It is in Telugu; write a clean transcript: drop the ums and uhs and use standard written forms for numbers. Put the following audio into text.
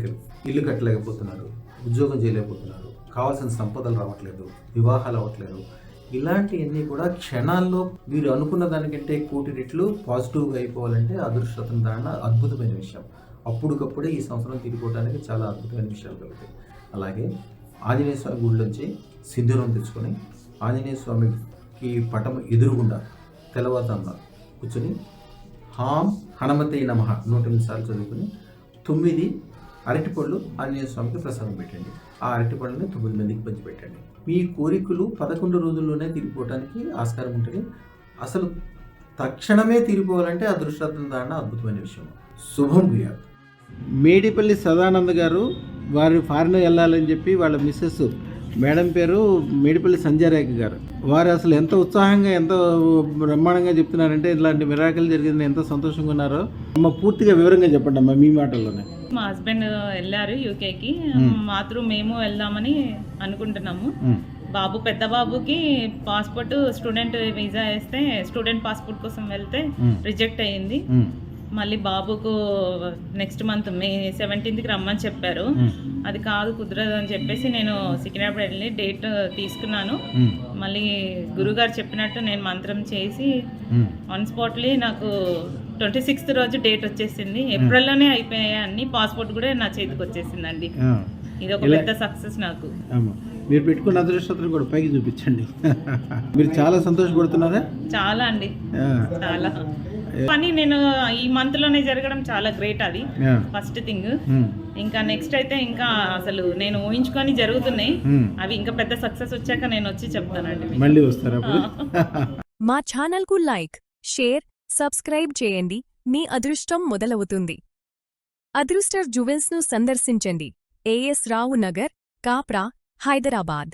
కోరికలు, ఇల్లు కట్టలేకపోతున్నారు, ఉద్యోగం చేయలేకపోతున్నారు, కావాల్సిన సంపదలు రావట్లేదు, వివాహాలు అవ్వట్లేదు, ఇలాంటివన్నీ కూడా క్షణాల్లో మీరు అనుకున్న దానికంటే కోటి రెట్లు పాజిటివ్గా అయిపోవాలంటే అదృష్టం దాన అద్భుతమైన విషయం. అప్పటికప్పుడే ఈ సంవత్సరం తిరిగిపోవడానికి చాలా అద్భుతమైన విషయాలు కలుగుతాయి. అలాగే ఆంజనేయ స్వామి గుడిలోంచి సింధూరం తెచ్చుకొని ఆంజనేయ స్వామికి పటం ఎదురుగుండా తెల్లవారుజామున కూర్చొని హాం హనుమతే నమః 108 సార్లు చదువుకొని 9 అరటిపళ్ళు ఆంజనేయ స్వామికి ప్రసాదం పెట్టండి. ఆ అరటిపళ్ళని 9 మందికి పంచిపెట్టండి. మీ కోరికలు 11 రోజుల్లోనే తీరిపోవడానికి ఆస్కారం ఉంటుంది. అసలు తక్షణమే తీరిపోవాలంటే అదృష్టం దాన అద్భుతమైన విషయం. శుభం భూయాత్. మేడిపల్లి సదానంద్ గారు వారు ఫారిన్ వెళ్ళాలని చెప్పి వాళ్ళ మిస్సెస్ మేడం పేరు మేడిపల్లి సంజయరేఖ గారు. వారు అసలు ఎంత ఉత్సాహంగా ఎంత బ్రహ్మాండంగా చెప్తున్నారంటే ఇలాంటి మిరాకిల్ జరిగిందని ఎంత సంతోషంగా ఉన్నారో అమ్మ పూర్తిగా వివరంగా చెప్పండి అమ్మ మీ మాటల్లోనే. మా హస్బెండ్ వెళ్ళారు యూకేకి, మాత్రం మేము వెళ్దామని అనుకుంటున్నాము. బాబు పెద్ద బాబుకి పాస్పోర్ట్ స్టూడెంట్ వీసా వేస్తే స్టూడెంట్ పాస్పోర్ట్ కోసం వెళ్తే రిజెక్ట్ అయ్యింది. మళ్ళీ బాబుకు నెక్స్ట్ మంత్ మే 17కి రమ్మని చెప్పారు. అది కాదు కుదరదు అని చెప్పేసి నేను సికింద్రాబాద్ వెళ్ళి డేట్ తీసుకున్నాను. మళ్ళీ గురుగారు చెప్పినట్టు నేను మంత్రం చేసి ఆన్ స్పాట్లీ నాకు 26th రోజు డేట్ వచ్చేసింది. ఏప్రిల్లోనే అయిపోయాయి అన్ని. పాస్పోర్ట్ కూడా నా చేతికి వచ్చేసిందండి. ఇది ఒక పెద్ద సక్సెస్ నాకు. మీరు పెట్టుకున్న అదృష్టం కూడా పైకి చూపించండి. మీరు చాలా సంతోషపడుతున్నారా? చాలా అండి, చాలా పని నేను ఈ మంత్ లోనే జరగడం చాలా గ్రేట్. అది ఫస్ట్ థింగ్. ఇంకా నెక్స్ట్ అయితే ఇంకా అసలు నేను ఊహించుకొని జరుగుతున్నాయి అవి. ఇంకా పెద్ద సక్సెస్ వచ్చాక నేను వచ్చి చెప్తానండి. మళ్ళీ వస్తారా? మా ఛానల్ కు లైక్, షేర్, సబ్స్క్రైబ్ చేయండి. మీ అదృష్టం మొదలవుతుంది. అదృస్టర్ జ్యువెల్స్ ను సందర్శించండి. AS రావు నగర్, కాప్రా, హైదరాబాద్.